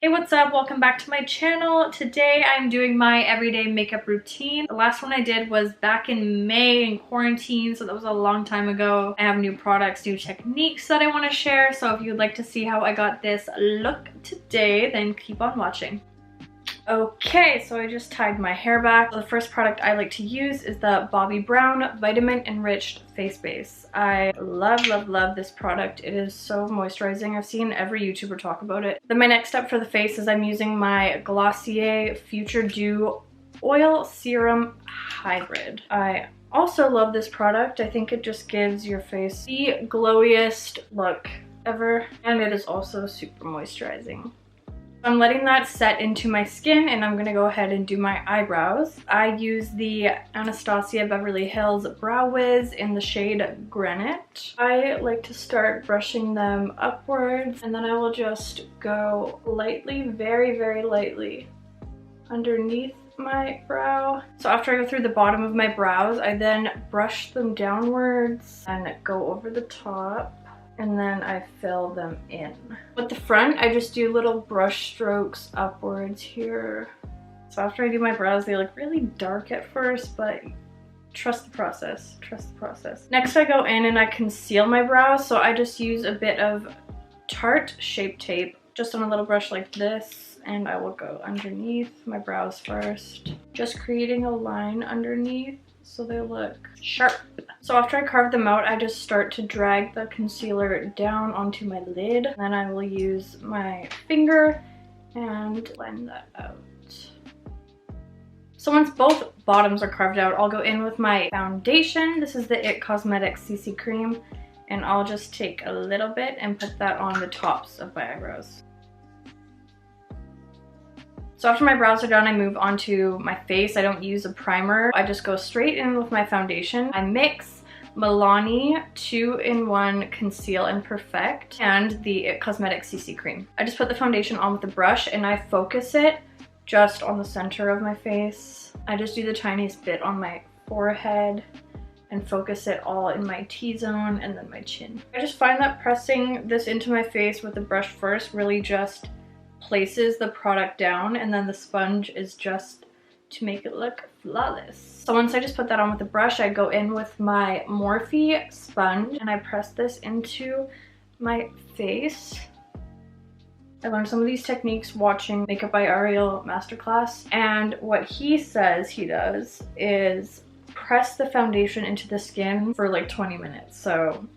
Hey, what's up? Welcome back to my channel. Today I'm doing my everyday makeup routine. The last one I did was back in May in quarantine, so that was a long time ago. I have new products, new techniques that I want to share, so if you'd like to see how I got this look today, then keep on watching. Okay, so I just tied my hair back. The first product I like to use is the BOBBI Brown Vitamin Enriched Face Base. I love this product. It is so moisturizing. I've seen every YouTuber talk about it. Then my next step for the face is I'm using my Glossier FUTUREDEW Oil Serum Hybrid. I also love this product. I think it just gives your face the glowiest look ever, and it is also super moisturizing. I'm letting that set into my skin, and I'm gonna go ahead and do my eyebrows. I use the Anastasia Beverly Hills Brow Wiz in the shade Granite. I like to start brushing them upwards, and then I will just go lightly, very lightly underneath my brow. So after I go through the bottom of my brows, I then brush them downwards and go over the top. And then I fill them in. With the front, I just do little brush strokes upwards here. So after I do my brows, they look really dark at first, but trust the process, trust the process. Next I go in and I conceal my brows, so I just use a bit of Tarte Shape Tape, just on a little brush like this, and I will go underneath my brows first, just creating a line underneath so they look sharp. So after I carve them out, I just start to drag the concealer down onto my lid. Then I will use my finger and blend that out. So once both bottoms are carved out, I'll go in with my foundation. This is the IT Cosmetics CC Cream, and I'll just take a little bit and put that on the tops of my eyebrows. So after my brows are done, I move on to my face. I don't use a primer. I just go straight in with my foundation. I mix MILANI 2-in-1 Conceal and Perfect and the IT Cosmetics CC Cream. I just put the foundation on with the brush and I focus it just on the center of my face. I just do the tiniest bit on my forehead and focus it all in my T-zone and then my chin. I just find that pressing this into my face with the brush first really just places the product down, and then the sponge is just to make it look flawless. So once I just put that on with the brush, I go in with my Morphe sponge and I press this into my face. I learned some of these techniques watching Makeup by Ariel masterclass, and what he says he does is press the foundation into the skin for like 20 minutes. So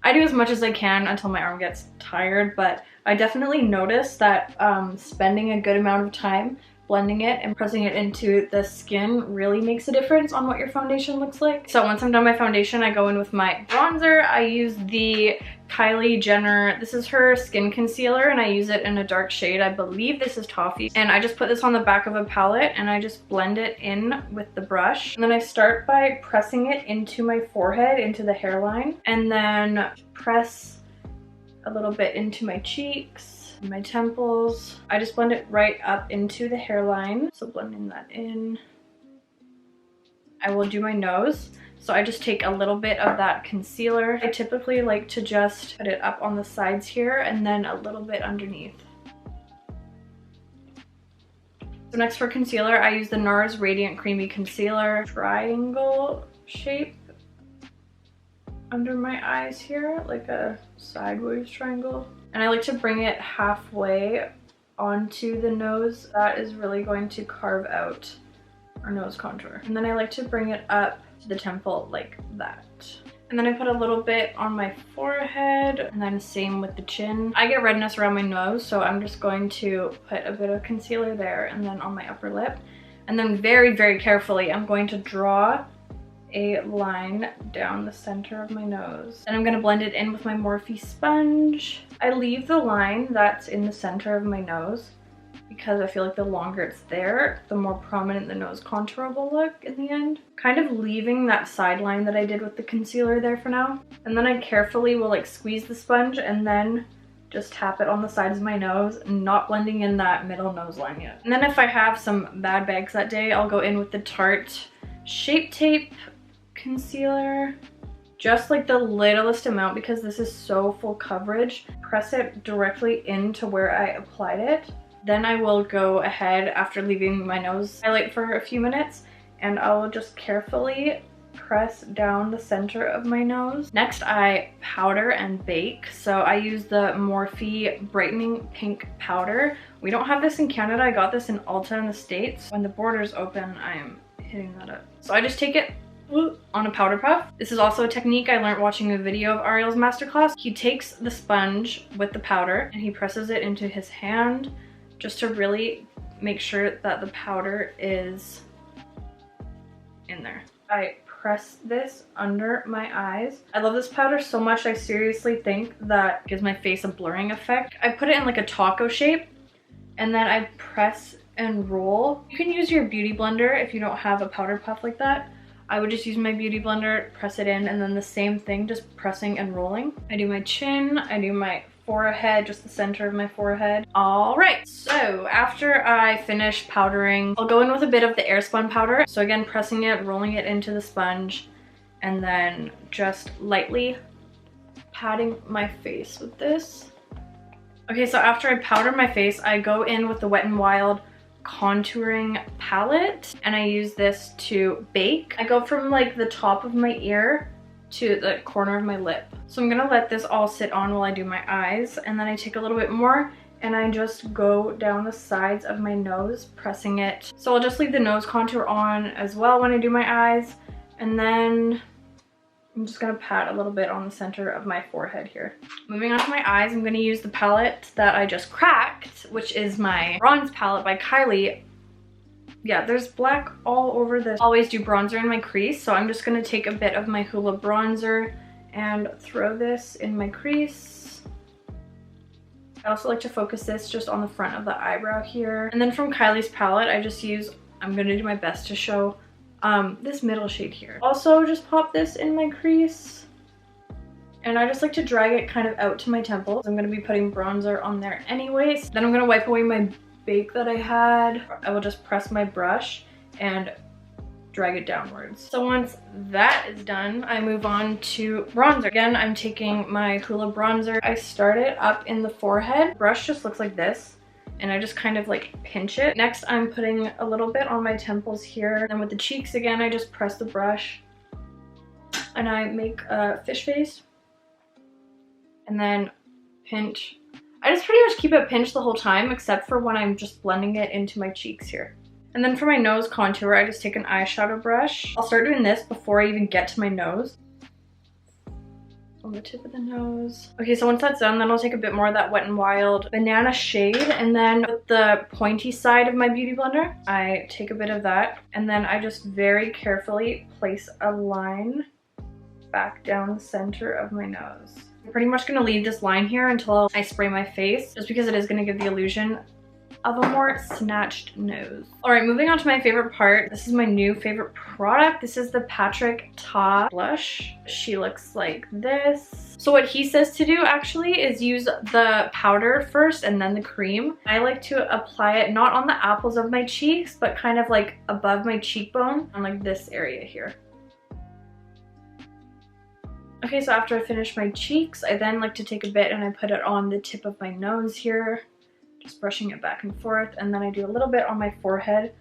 I do as much as I can until my arm gets tired, but I definitely noticed that spending a good amount of time blending it and pressing it into the skin really makes a difference on what your foundation looks like. So once I'm done my foundation, I go in with my bronzer. I use the Kylie Jenner, this is her skin concealer, and I use it in a dark shade. I believe this is Toffee. And I just put this on the back of a palette and I just blend it in with the brush. And then I start by pressing it into my forehead, into the hairline, and then press a little bit into my cheeks, my temples. I just blend it right up into the hairline. So blending that in. I will do my nose. So I just take a little bit of that concealer. I typically like to just put it up on the sides here and then a little bit underneath. So next for concealer, I use the NARS Radiant Creamy Concealer, triangle shape under my eyes here, like a sideways triangle. And I like to bring it halfway onto the nose. That is really going to carve out our nose contour. And then I like to bring it up to the temple like that. And then I put a little bit on my forehead, and then same with the chin. I get redness around my nose, so I'm just going to put a bit of concealer there and then on my upper lip. And then very carefully, I'm going to draw a line down the center of my nose. And I'm gonna blend it in with my Morphe sponge. I leave the line that's in the center of my nose because I feel like the longer it's there, the more prominent the nose contour will look in the end. Kind of leaving that side line that I did with the concealer there for now. And then I carefully will like squeeze the sponge and then just tap it on the sides of my nose, not blending in that middle nose line yet. And then if I have some bad bags that day, I'll go in with the Tarte Shape Tape concealer, just like the littlest amount because this is so full coverage. Press it directly into where I applied it Then I will go ahead after leaving my nose highlight for a few minutes, and I will just carefully press down the center of my nose. Next, I powder and bake. So I use the Morphe Brightening Pink Powder. We don't have this in Canada. I got this in Ulta in the States. When the borders open, I am hitting that up. So I just take it on a powder puff. This is also a technique I learned watching a video of Ariel's masterclass. He takes the sponge with the powder and he presses it into his hand just to really make sure that the powder is in there. I press this under my eyes. I love this powder so much, I seriously think that it gives my face a blurring effect. I put it in like a taco shape and then I press and roll. You can use your beauty blender if you don't have a powder puff like that. I would just use my beauty blender, press it in, and then the same thing, just pressing and rolling. I do my chin, I do my forehead, just the center of my forehead. All right, so after I finish powdering, I'll go in with a bit of the AIRSPUN powder. So again, pressing it, rolling it into the sponge, and then just lightly patting my face with this. Okay, so after I powder my face, I go in with the Wet n Wild contouring palette, and I use this to bake. I go from like the top of my ear to the corner of my lip. So I'm gonna let this all sit on while I do my eyes, and then I take a little bit more and I just go down the sides of my nose, pressing it. So I'll just leave the nose contour on as well when I do my eyes, and then I'm just gonna pat a little bit on the center of my forehead here. Moving on to my eyes, I'm gonna use the palette that I just cracked, which is my bronze palette by KYLIE. Yeah, there's black all over this. I always do bronzer in my crease, so I'm just gonna take a bit of my HOOLA bronzer and throw this in my crease. I also like to focus this just on the front of the eyebrow here. And then from KYLIE's palette, I just use, I'm gonna do my best to show this middle shade here. Also just pop this in my crease, and I just like to drag it kind of out to my temples. I'm gonna be putting bronzer on there anyways. Then I'm gonna wipe away my bake that I had. I will just press my brush and drag it downwards. So once that is done, I move on to bronzer. Again, I'm taking my HOOLA bronzer. I start it up in the forehead. Brush just looks like this, and I just kind of like pinch it. Next, I'm putting a little bit on my temples here. And with the cheeks, again, I just press the brush and I make a fish face and then pinch. I just pretty much keep it pinched the whole time, except for when I'm just blending it into my cheeks here. And then for my nose contour, I just take an eyeshadow brush. I'll start doing this before I even get to my nose. On the tip of the nose. Okay, so once that's done, then I'll take a bit more of that Wet n Wild banana shade, and then with the pointy side of my beauty blender, I take a bit of that, and then I just very carefully place a line back down the center of my nose. I'm pretty much gonna leave this line here until I spray my face, just because it is gonna give the illusion of a more snatched nose. All right, moving on to my favorite part. This is my new favorite product. This is the Patrick Ta blush. She looks like this. So what he says to do actually is use the powder first and then the cream. I like to apply it not on the apples of my cheeks, but kind of like above my cheekbone, on like this area here. Okay, so after I finish my cheeks, I then like to take a bit and I put it on the tip of my nose here, just brushing it back and forth, and then I do a little bit on my forehead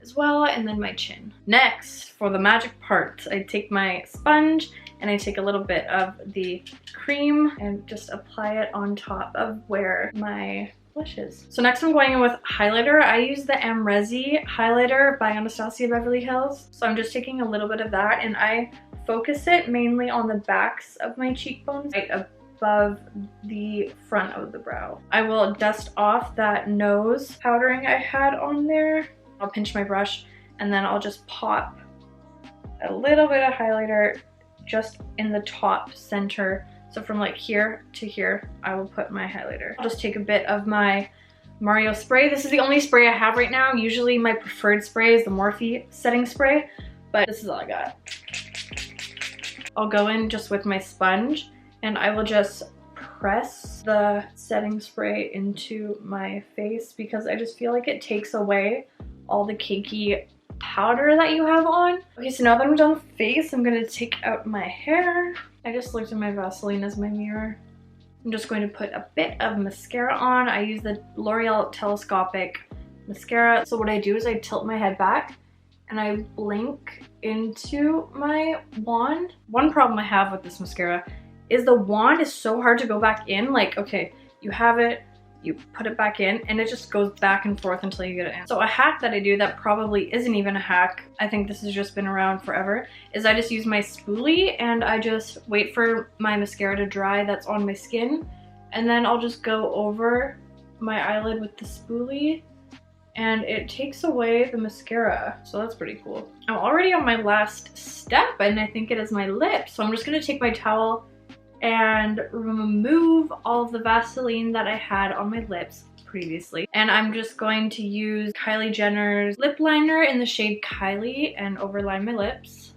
as well, and then my chin. Next, for the magic part, I take my sponge and I take a little bit of the cream and just apply it on top of where my blush is. So next I'm going in with highlighter. I use the AMREZY highlighter by Anastasia Beverly Hills. So I'm just taking a little bit of that and I focus it mainly on the backs of my cheekbones, right above the front of the brow. I will dust off that nose powdering I had on there. I'll pinch my brush and then I'll just pop a little bit of highlighter just in the top center. So from like here to here, I will put my highlighter. I'll just take a bit of my Mario spray. This is the only spray I have right now. Usually my preferred spray is the Morphe setting spray, but this is all I got. I'll go in just with my sponge and I will just press the setting spray into my face because I just feel like it takes away all the cakey powder that you have on. Okay, so now that I'm done with face, I'm gonna take out my hair. I just looked at my Vaseline as my mirror. I'm just going to put a bit of mascara on. I use the L'Oreal Telescopic mascara. So what I do is I tilt my head back and I blink into my wand. One problem I have with this mascara is the wand is so hard to go back in. Like, okay, you have it, you put it back in, and it just goes back and forth until you get it in. So a hack that I do that probably isn't even a hack, I think this has just been around forever, is I just use my spoolie and I just wait for my mascara to dry that's on my skin, and then I'll just go over my eyelid with the spoolie and it takes away the mascara. So that's pretty cool. I'm already on my last step and I think it is my lips. So I'm just gonna take my towel and remove all of the Vaseline that I had on my lips previously. And I'm just going to use Kylie Jenner's lip liner in the shade Kylie and overline my lips.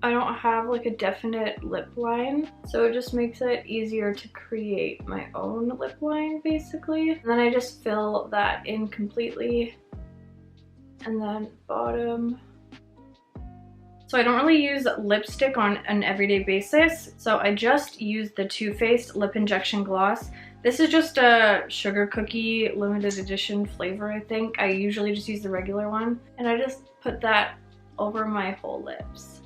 I don't have like a definite lip line, so it just makes it easier to create my own lip line basically. And then I just fill that in completely. And then bottom. So I don't really use lipstick on an everyday basis, so I just use the Too Faced Lip Injection Gloss. This is just a sugar cookie limited edition flavor, I think. I usually just use the regular one. And I just put that over my whole lips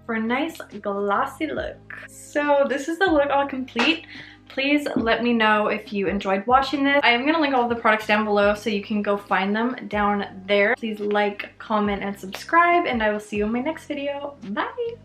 for a nice glossy look. So this is the look all complete. Please let me know if you enjoyed watching this. I am going to link all of the products down below so you can go find them down there. Please like, comment, and subscribe, and I will see you in my next video. Bye!